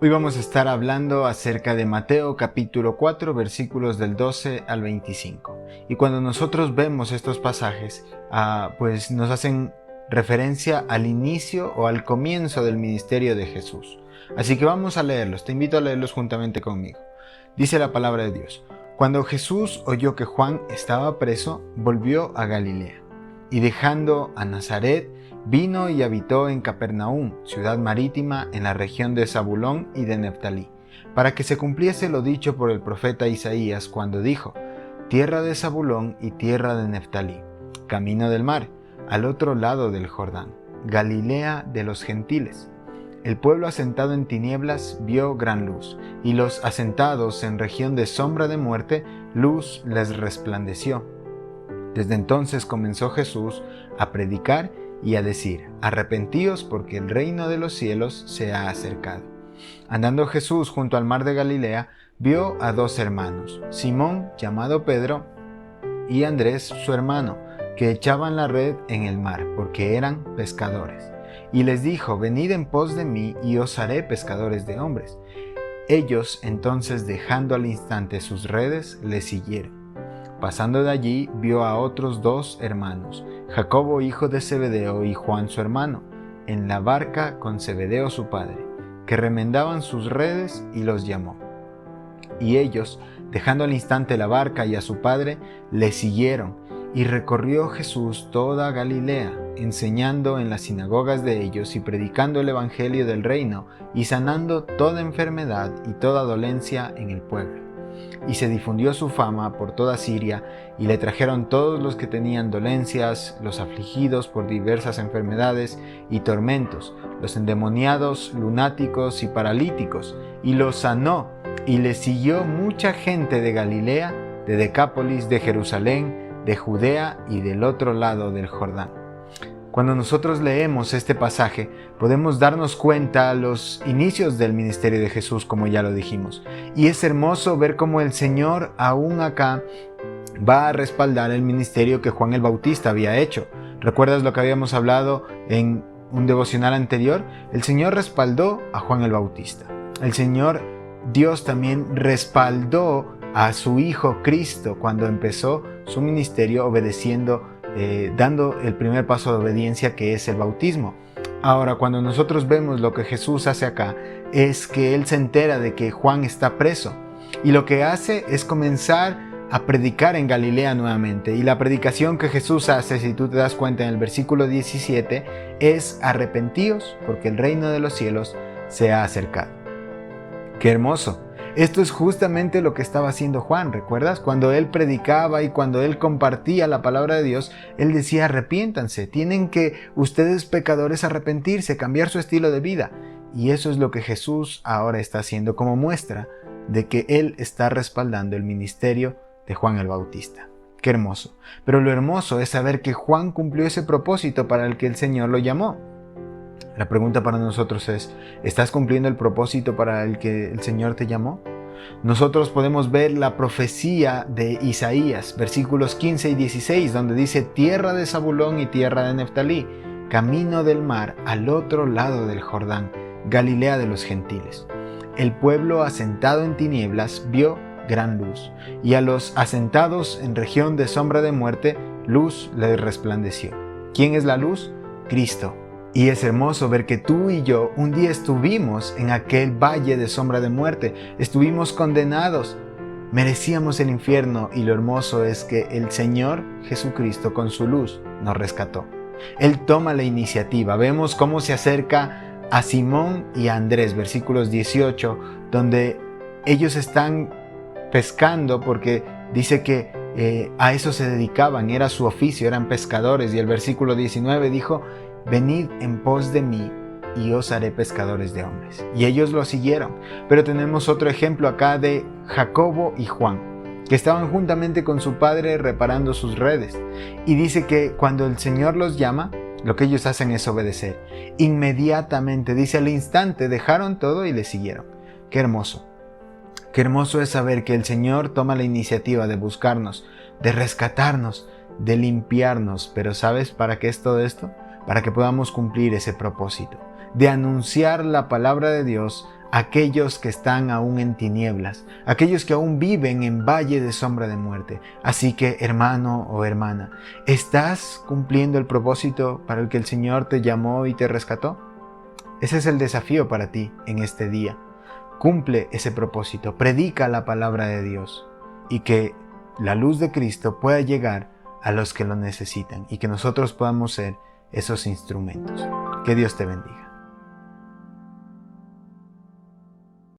Hoy vamos a estar hablando acerca de Mateo capítulo 4 versículos del 12 al 25. Y cuando nosotros vemos estos pasajes, pues nos hacen referencia al inicio o al comienzo del ministerio de Jesús. Así que vamos a leerlos, te invito a leerlos juntamente conmigo. Dice la palabra de Dios: Cuando Jesús oyó que Juan estaba preso, volvió a Galilea. Y dejando a Nazaret, vino y habitó en Capernaum, ciudad marítima en la región de Zabulón y de Neftalí, para que se cumpliese lo dicho por el profeta Isaías cuando dijo: Tierra de Zabulón y tierra de Neftalí, camino del mar, al otro lado del Jordán, Galilea de los gentiles. El pueblo asentado en tinieblas vio gran luz, y los asentados en región de sombra de muerte, luz les resplandeció. Desde entonces comenzó Jesús a predicar y a decir: Arrepentíos, porque el reino de los cielos se ha acercado. Andando Jesús junto al mar de Galilea, vio a dos hermanos, Simón, llamado Pedro, y Andrés, su hermano, que echaban la red en el mar, porque eran pescadores. Y les dijo: Venid en pos de mí, y os haré pescadores de hombres. Ellos entonces, dejando al instante sus redes, le siguieron. Pasando de allí, vio a otros dos hermanos, Jacobo hijo de Zebedeo y Juan su hermano, en la barca con Zebedeo su padre, que remendaban sus redes, y los llamó. Y ellos, dejando al instante la barca y a su padre, le siguieron, y recorrió Jesús toda Galilea, enseñando en las sinagogas de ellos y predicando el evangelio del reino, y sanando toda enfermedad y toda dolencia en el pueblo. Y se difundió su fama por toda Siria, y le trajeron todos los que tenían dolencias, los afligidos por diversas enfermedades y tormentos, los endemoniados, lunáticos y paralíticos, y los sanó, y le siguió mucha gente de Galilea, de Decápolis, de Jerusalén, de Judea y del otro lado del Jordán. Cuando nosotros leemos este pasaje, podemos darnos cuenta los inicios del ministerio de Jesús, como ya lo dijimos. Y es hermoso ver cómo el Señor aún acá va a respaldar el ministerio que Juan el Bautista había hecho. ¿Recuerdas lo que habíamos hablado en un devocional anterior? El Señor respaldó a Juan el Bautista. El Señor Dios también respaldó a su Hijo Cristo cuando empezó su ministerio obedeciendo, dando el primer paso de obediencia, que es el bautismo. Ahora, cuando nosotros vemos lo que Jesús hace acá, es que Él se entera de que Juan está preso, y lo que hace es comenzar a predicar en Galilea nuevamente. Y la predicación que Jesús hace, si tú te das cuenta en el versículo 17, es: arrepentíos, porque el reino de los cielos se ha acercado. ¡Qué hermoso! Esto es justamente lo que estaba haciendo Juan, ¿recuerdas? Cuando él predicaba y cuando él compartía la palabra de Dios, él decía: arrepiéntanse, tienen que ustedes pecadores arrepentirse, cambiar su estilo de vida. Y eso es lo que Jesús ahora está haciendo como muestra de que él está respaldando el ministerio de Juan el Bautista. ¡Qué hermoso! Pero lo hermoso es saber que Juan cumplió ese propósito para el que el Señor lo llamó. La pregunta para nosotros es: ¿estás cumpliendo el propósito para el que el Señor te llamó? Nosotros podemos ver la profecía de Isaías, versículos 15 y 16, donde dice: Tierra de Zabulón y tierra de Neftalí, camino del mar, al otro lado del Jordán, Galilea de los gentiles. El pueblo asentado en tinieblas vio gran luz, y a los asentados en región de sombra de muerte, luz les resplandeció. ¿Quién es la luz? Cristo. Y es hermoso ver que tú y yo un día estuvimos en aquel valle de sombra de muerte, estuvimos condenados, merecíamos el infierno, y lo hermoso es que el Señor Jesucristo con su luz nos rescató. Él toma la iniciativa. Vemos cómo se acerca a Simón y a Andrés, versículos 18, donde ellos están pescando, porque dice que a eso se dedicaban, era su oficio, eran pescadores. Y el versículo 19 dijo: Venid en pos de mí, y os haré pescadores de hombres. Y ellos lo siguieron. Pero tenemos otro ejemplo acá de Jacobo y Juan, que estaban juntamente con su padre reparando sus redes. Y dice que cuando el Señor los llama, lo que ellos hacen es obedecer. Inmediatamente, dice, al instante dejaron todo y le siguieron. ¡Qué hermoso! Qué hermoso es saber que el Señor toma la iniciativa de buscarnos, de rescatarnos, de limpiarnos. Pero ¿sabes para qué es todo esto? Para que podamos cumplir ese propósito, de anunciar la palabra de Dios aquellos que están aún en tinieblas, aquellos que aún viven en valle de sombra de muerte. Así que, hermano o hermana, ¿estás cumpliendo el propósito para el que el Señor te llamó y te rescató? Ese es el desafío para ti en este día. Cumple ese propósito, predica la palabra de Dios y que la luz de Cristo pueda llegar a los que lo necesitan y que nosotros podamos ser esos instrumentos. Que Dios te bendiga.